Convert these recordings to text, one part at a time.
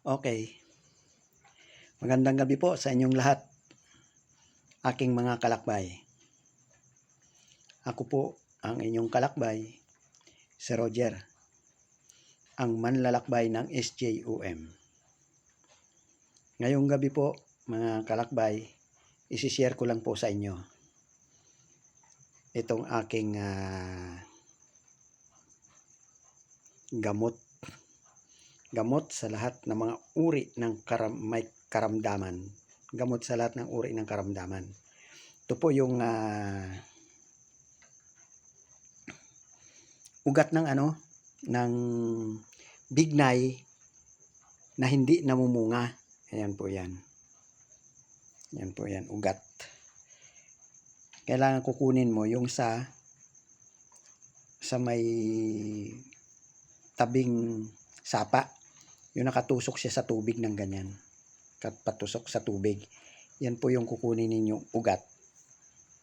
Okay, magandang gabi po sa inyong lahat, aking mga kalakbay. Ako po ang inyong kalakbay, si Roger, ang manlalakbay ng SJUM. Ngayong gabi po, mga kalakbay, isishare ko lang po sa inyo itong aking gamot sa lahat ng mga uri ng may karamdaman. Gamot sa lahat ng uri ng karamdaman. Ito po yung ugat ng ng bignay na hindi namumunga. Ayan po yan. Yan po yan, ugat. Kailangan kukunin mo yung sa may tabing sapa. Yung nakatusok siya sa tubig ng ganyan. Patusok sa tubig. Yan po yung kukunin ninyong ugat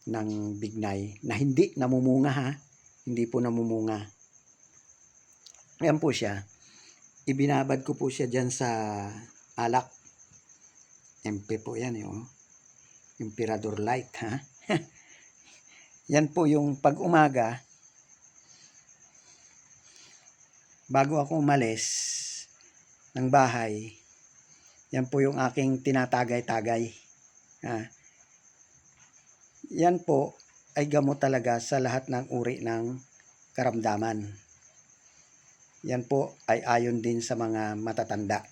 ng bignay na hindi namumunga ha. Hindi po namumunga. Yan po siya. Ibinabad ko po siya dyan sa alak. MP po yan yung Emperador Light ha. Yan po yung pag umaga, bago ako umalis ng bahay, yan po yung aking tinatagay-tagay. Yan po ay gamot talaga sa lahat ng uri ng karamdaman. Yan po ay ayon din sa mga matatanda.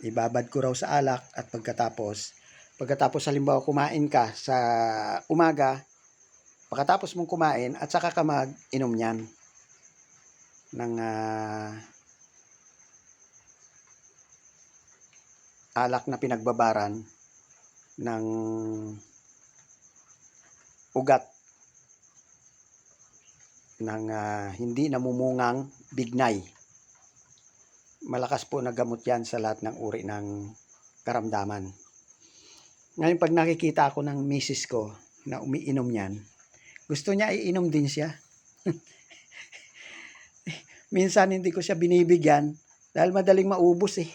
Ibabad ko raw sa alak at pagkatapos halimbawa kumain ka sa umaga, pagkatapos mong kumain at saka ka mag-inom niyan ng alak na pinagbabaran ng ugat ng hindi namumungang bignay. Malakas po na gamot yan sa lahat ng uri ng karamdaman. Ngayon pag nakikita ako ng misis ko na umiinom yan, gusto niya iinom din siya. Minsan hindi ko siya binibigyan dahil madaling maubos eh.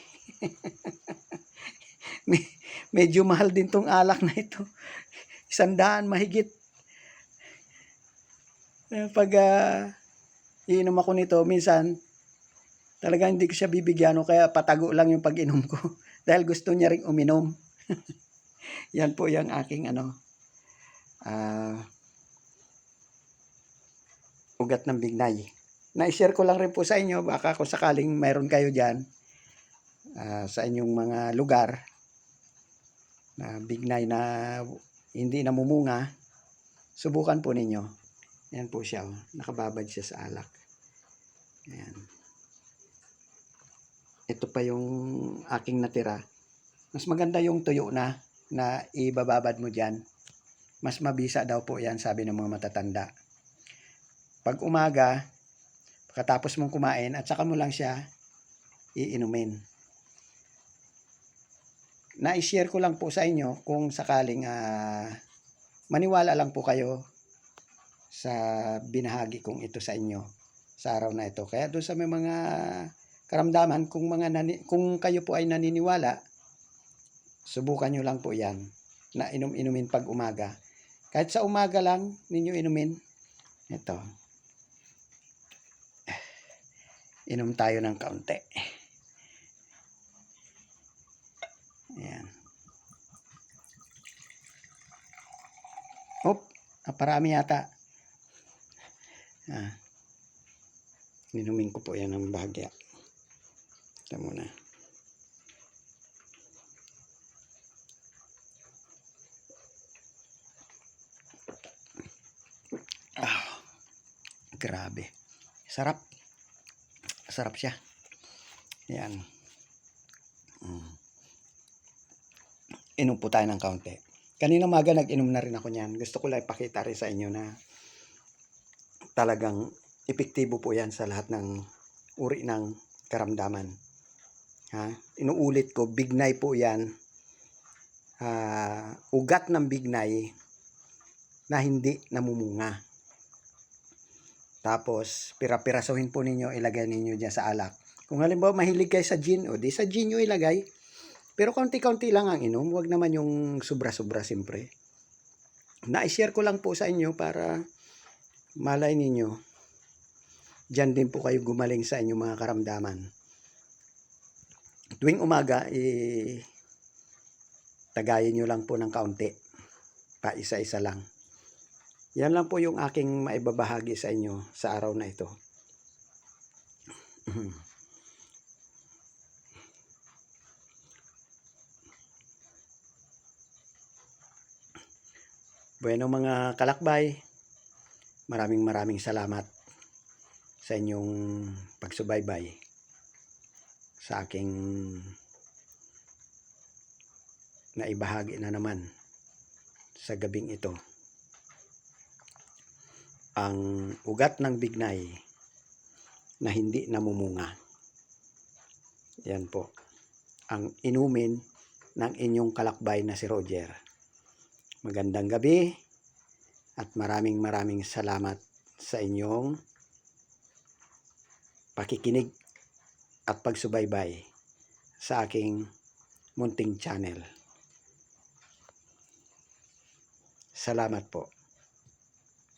Medyo mahal din tong alak na ito. 100 mahigit. Pag iinom ako nito, minsan talagang hindi ko siya bibigyan o kaya patago lang yung pag-inom ko dahil gusto niya ring uminom. Yan po yung aking ugat ng bignay. Na-share ko lang rin po sa inyo, baka kung sakaling mayroon kayo dyan sa inyong mga lugar na bignay na hindi namumunga, subukan po ninyo. Yan po siya, nakababad siya sa alak. Ayan. Ito pa yung aking natira. Mas maganda yung tuyo na ibababad mo dyan. Mas mabisa daw po yan, sabi ng mga matatanda. Pag umaga, pagkatapos mong kumain at saka mo lang siya iinumin. Na-share ko lang po sa inyo kung sakaling maniwala lang po kayo sa binahagi kong ito sa inyo sa araw na ito. Kaya doon sa may mga karamdaman, kung kayo po ay naniniwala, subukan nyo lang po yan na inumin pag umaga. Kahit sa umaga lang ninyo inumin. Ito. Inom tayo ng kaunti. Ayan. Parami yata. Inumin ko po yan ng bahagya. Ito muna. Grabe. Sarap. Sarap siya. Yan. Inom po tayo ng kaunti. Kanina umaga nag-inom na rin ako niyan. Gusto ko lang ipakita rin sa inyo na talagang epektibo po yan sa lahat ng uri ng karamdaman. Inuulit ko, bignay po yan. Ugat ng bignay na hindi namumunga. Tapos, pira-pirasohin po ninyo, ilagay ninyo dyan sa alak. Kung halimbawa mahilig kayo sa gin, o di sa gin nyo ilagay. Pero kaunti-kaunti lang ang inom, huwag naman yung sobra-sobra siyempre. Na-share ko lang po sa inyo para malay ninyo, dyan din po kayo gumaling sa inyong mga karamdaman. Tuwing umaga, tagayin nyo lang po ng kaunti. Pa isa-isa lang. Yan lang po yung aking maibabahagi sa inyo sa araw na ito. Bueno mga kalakbay, maraming salamat sa inyong pagsubaybay sa aking naibahagi na naman sa gabing ito. Ang ugat ng bignay na hindi namumunga. Yan po. Ang inumin ng inyong kalakbay na si Roger. Magandang gabi at maraming salamat sa inyong pakikinig at pagsubaybay sa aking munting channel. Salamat po.